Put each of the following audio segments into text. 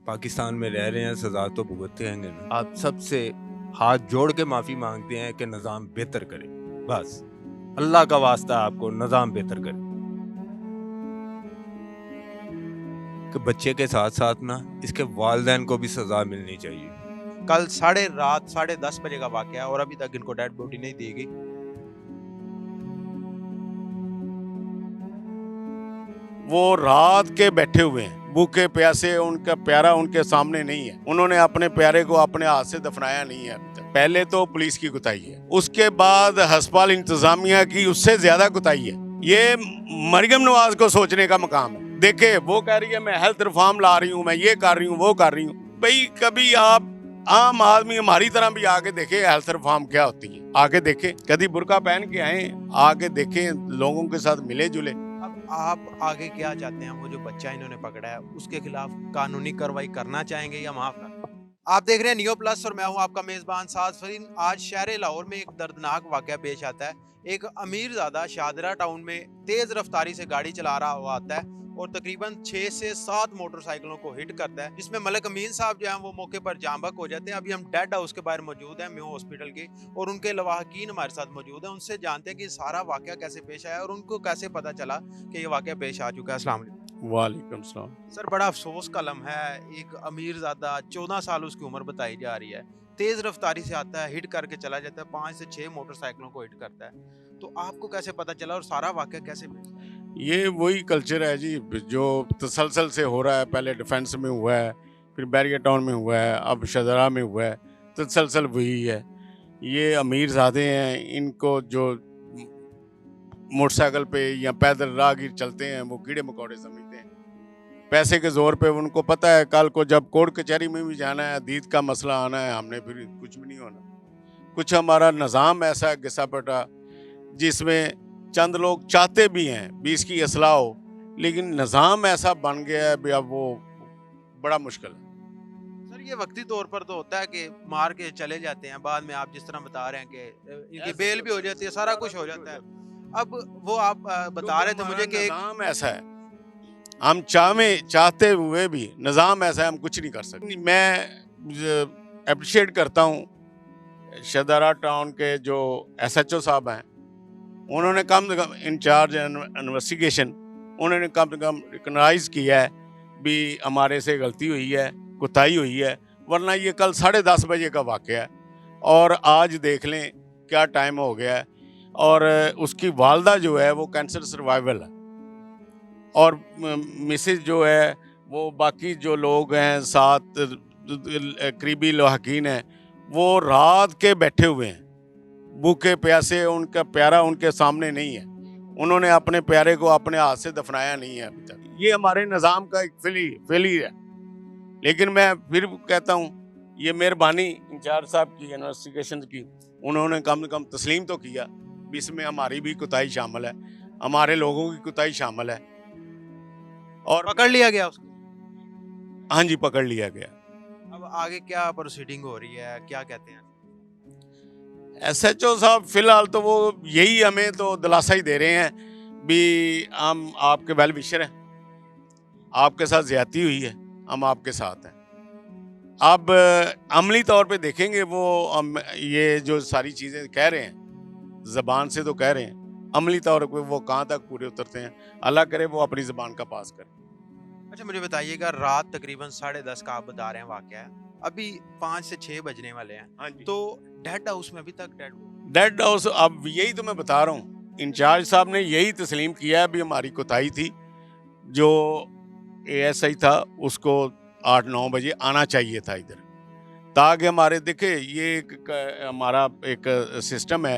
پاکستان میں رہ رہے ہیں، سزا تو بھگتتے ہیں گے نا۔ آپ سب سے ہاتھ جوڑ کے معافی مانگتے ہیں کہ نظام بہتر کرے، بس اللہ کا واسطہ آپ کو نظام بہتر کرے، کہ بچے کے ساتھ ساتھ نا اس کے والدین کو بھی سزا ملنی چاہیے۔ کل رات 10:30 بجے کا واقعہ ہے اور ابھی تک ان کو ڈیڈ باڈی نہیں دی گئی۔ وہ رات کے بیٹھے ہوئے ہیں بھوکے پیاسے، ان کا پیارا ان کے سامنے نہیں ہے، انہوں نے اپنے پیارے کو اپنے ہاتھ سے دفنایا نہیں ہے ابھی تک۔ پہلے تو پولیس کی کوتاہی ہے، اس کے بعد ہسپتال انتظامیہ کی اس سے زیادہ کوتاہی ہے۔ یہ مریم نواز کو سوچنے کا مقام ہے۔ دیکھیں وہ کہہ رہی ہے میں ہیلتھ ریفارم لا رہی ہوں، میں یہ کر رہی ہوں وہ کر رہی ہوں۔ بھئی کبھی آپ عام آدمی ہماری طرح بھی آگے دیکھیں ہیلتھ ریفارم کیا ہوتی ہے، آگے دیکھیں، کبھی برقع پہن کے آئیں، آگے دیکھیں، لوگوں کے ساتھ ملے جلے۔ اب آپ آگے کیا چاہتے ہیں؟ وہ جو بچہ انہوں نے پکڑا ہے اس کے خلاف قانونی کارروائی کرنا چاہیں گے یا معاف کرنا؟ آپ دیکھ رہے ہیں نیو پلس اور میں ہوں آپ کا میزبان ساز فرین۔ آج شہر لاہور میں ایک دردناک واقعہ پیش آتا ہے۔ ایک امیر زادہ شادرہ ٹاؤن میں تیز رفتاری سے گاڑی چلا رہا ہوا آتا ہے اور تقریباً 6 سے 7 موٹر سائیکلوں کو ہٹ کرتا ہے، جس میں ملک امین صاحب جو ہیں وہ موقع پر جاں بحق ہو جاتے ہیں۔ ابھی ہم ڈیڈ ہاؤس کے باہر موجود ہیں میو ہاسپٹل کے، اور ان کے لواحقین ہمارے ساتھ موجود ہیں۔ ان سے جانتے ہیں کہ سارا واقعہ کیسے پیش آیا اور ان کو کیسے پتہ چلا کہ یہ واقعہ پیش آ چکا ہے۔ السلام علیکم وعلیکم السلام۔ سر، بڑا افسوس کا لمحہ ہے۔ ایک امیر زادہ 14 سال اس کی عمر بتائی جا رہی ہے، تیز رفتاری سے آتا ہے، ہٹ کر کے چلا جاتا ہے، 5 سے 6 موٹر سائیکلوں کو ہٹ کرتا ہے۔ تو آپ کو کیسے پتہ چلا اور سارا واقعہ کیسے پیش آیا؟ یہ وہی کلچر ہے جی جو تسلسل سے ہو رہا ہے۔ پہلے ڈیفنس میں ہوا ہے، پھر بیریئر ٹاؤن میں ہوا ہے، اب شجرا میں ہوا ہے، تسلسل وہی ہے۔ یہ امیر زادے ہیں، ان کو جو موٹر سائیکل پہ یا پیدل راہگیر چلتے ہیں وہ کیڑے مکوڑے سمجھتے ہیں، پیسے کے زور پہ۔ ان کو پتہ ہے کل کو جب کورٹ کچہری میں بھی جانا ہے، عدید کا مسئلہ آنا ہے، ہم نے پھر کچھ بھی نہیں ہونا۔ کچھ ہمارا نظام ایسا ہے گھسا پٹا جس میں چند لوگ چاہتے بھی ہیں بھی اس کی اصلاح ہو، لیکن نظام ایسا بن گیا ہے بھی اب وہ بڑا مشکل ہے۔ سر، یہ وقتی طور پر تو ہوتا ہے کہ مار کے چلے جاتے ہیں، بعد میں آپ جس طرح بتا رہے ہیں کہ ان کی بیل بھی ہو جاتی ہے، سارا کچھ ہو جاتا ہے۔ اب وہ آپ بتا رہے تھے مجھے کہ نظام ایسا ہے، ہم چاہتے ہوئے بھی نظام ایسا ہے، ہم کچھ نہیں کر سکتے۔ میں اپریشیٹ کرتا ہوں شدارا ٹاؤن کے جو ایس ایچ او صاحب ہیں، انہوں نے کم سے کم انچارج انویسٹیگیشن، انہوں نے کم سے کم ریکگنائز کیا ہے بھی ہمارے سے غلطی ہوئی ہے، کوتاہی ہوئی ہے، ورنہ یہ کل 10:30 بجے کا واقعہ ہے اور آج دیکھ لیں کیا ٹائم ہو گیا ہے۔ اور اس کی والدہ جو ہے وہ کینسر سروائیول ہے، اور مسز جو ہے وہ باقی جو لوگ ہیں ساتھ قریبی لاحقین ہیں وہ رات کے بیٹھے ہوئے ہیں بھوکے پیاسے، ان کا پیارا ان کے سامنے نہیں ہے، انہوں نے اپنے پیارے کو اپنے ہاتھ سے دفنایا نہیں ہے ابھی تک۔ یہ ہمارے نظام کا ایک فیلئر ہے۔ لیکن میں پھر کہتا ہوں یہ مہربانی انچارج صاحب کی انویسٹیگیشن کی، انہوں نے کم سے کم تسلیم تو کیا بھی اس میں ہماری بھی کوتاہی شامل ہے، ہمارے لوگوں کی کوتاہی شامل ہے، اور پکڑ لیا گیا اس کو۔ ہاں جی پکڑ لیا گیا۔ اب آگے کیا پروسیڈنگ ہو رہی ہے، کیا کہتے ہیں؟ ایس ایچ او صاحب فی الحال تو وہ یہی ہمیں تو دلاسا ہی دے رہے ہیں بھی ہم آپ کے ویل وشر ہیں، آپ کے ساتھ زیادتی ہوئی ہے، ہم آپ کے ساتھ ہیں۔ اب عملی طور پہ دیکھیں گے وہ یہ جو ساری چیزیں کہہ رہے ہیں زبان سے تو کہہ رہے ہیں، عملی طور پہ وہ کہاں تک پورے اترتے ہیں، اللہ کرے وہ اپنی زبان کا پاس کریں۔ اچھا مجھے بتائیے گا، رات تقریباً 10:30 کا آپ بتا رہے ہیں واقعہ ہے، ابھی 5 سے 6 بجنے والے ہیں، ہاں جی، تو ڈیڈ ہاؤس میں ابھی تک ڈیڈ ہاؤس اب یہی تو میں بتا رہا ہوں، انچارج صاحب نے یہی تسلیم کیا ہے بھی ہماری کوتاہی تھی، جو اے ایس آئی تھا اس کو 8-9 بجے آنا چاہیے تھا ادھر، تاکہ ہمارے دیکھیں یہ ہمارا ایک سسٹم ہے،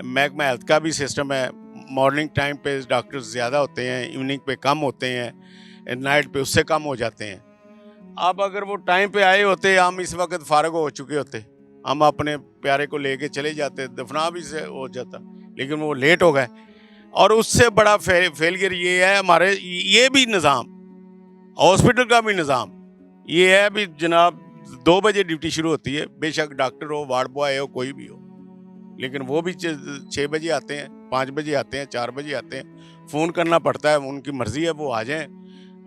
محکمہ ہیلتھ کا بھی سسٹم ہے، مارننگ ٹائم پہ ڈاکٹر زیادہ ہوتے ہیں، ایوننگ پہ کم ہوتے ہیں، نائٹ پہ اس سے کم ہو جاتے ہیں۔ اب اگر وہ ٹائم پہ آئے ہوتے ہم اس وقت فارغ ہو چکے ہوتے، ہم اپنے پیارے کو لے کے چلے جاتے، دفنا بھی سے ہو جاتا، لیکن وہ لیٹ ہو گئے۔ اور اس سے بڑا فیلئر یہ ہے ہمارے، یہ بھی نظام، ہاسپٹل کا بھی نظام یہ ہے بھی جناب 2 بجے ڈیوٹی شروع ہوتی ہے، بے شک ڈاکٹر ہو، وارڈ بوائے ہو، کوئی بھی ہو، لیکن وہ بھی 6 بجے آتے ہیں، 5 بجے آتے ہیں، 4 بجے آتے ہیں، فون کرنا پڑتا ہے، ان کی مرضی ہے وہ آ جائیں۔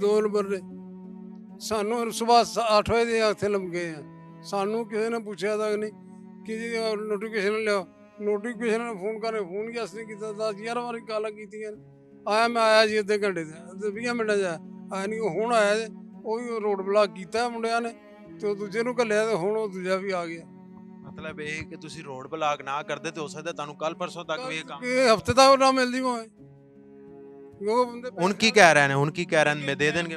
ਦੋ ਨੰਬਰ ਨੇ ਸਾਨੂੰ ਸਵੇਰ 8 ਵਜੇ ਦੇ ਇੱਥੇ ਲੰਘੇ ਆ, ਸਾਨੂੰ ਕਿਸੇ ਨੇ ਪੁੱਛਿਆ ਤੱਕ ਨਹੀਂ ਕਿ ਜੀ ਨੋਟੀਫਿਕੇਸ਼ਨ ਲਿਓ। ਨੋਟੀਫਿਕੇਸ਼ਨ ਨੇ ਫੋਨ ਕਰੇ, ਫੋਨ ਕਿਸ ਨੇ ਕੀਤਾ, 10-11 ਵਾਰੀ ਕਾਲਾਂ ਕੀਤੀਆਂ। ਆਇਆ ਮੈਂ ਆਇਆ ਜੀ ਅੱਧੇ ਘੰਟੇ ਦੇ 20 ਮਿੰਟਾਂ 'ਚ ਆਇਆ ਨਹੀਂ, ਹੁਣ ਆਇਆ ਜੇ ਉਹ ਵੀ ਰੋਡ ਬਲਾਕ ਕੀਤਾ ਮੁੰਡਿਆਂ ਨੇ, ਤੇ ਦੂਜੇ ਨੂੰ ਘੱਲਿਆ, ਤੇ ਹੁਣ ਉਹ ਦੂਜਾ ਵੀ ਆ ਗਿਆ। ਮਤਲਬ ਇਹ ਕਿ ਤੁਸੀਂ ਰੋਡ ਬਲਾਕ ਨਾ ਕਰਦੇ ਤੇ ਹੋ ਸਕਦਾ ਤੁਹਾਨੂੰ ਕੱਲ ਪਰਸੋਂ ਤੱਕ ਵੀ ਇਹ ਕੰਮ। ਹਫਤੇ ਤੱਕ ਨਾ ਮਿਲਦੀ ਹੋਏ। ਹੁਣ ਕੀ ਕਹਿ ਰਹੇ ਨੇ, ਹੁਣ ਕੀ ਕਹਿ ਰਹੇ ਨੇ, ਮੈਂ ਦੇ ਦੇਣਗੇ।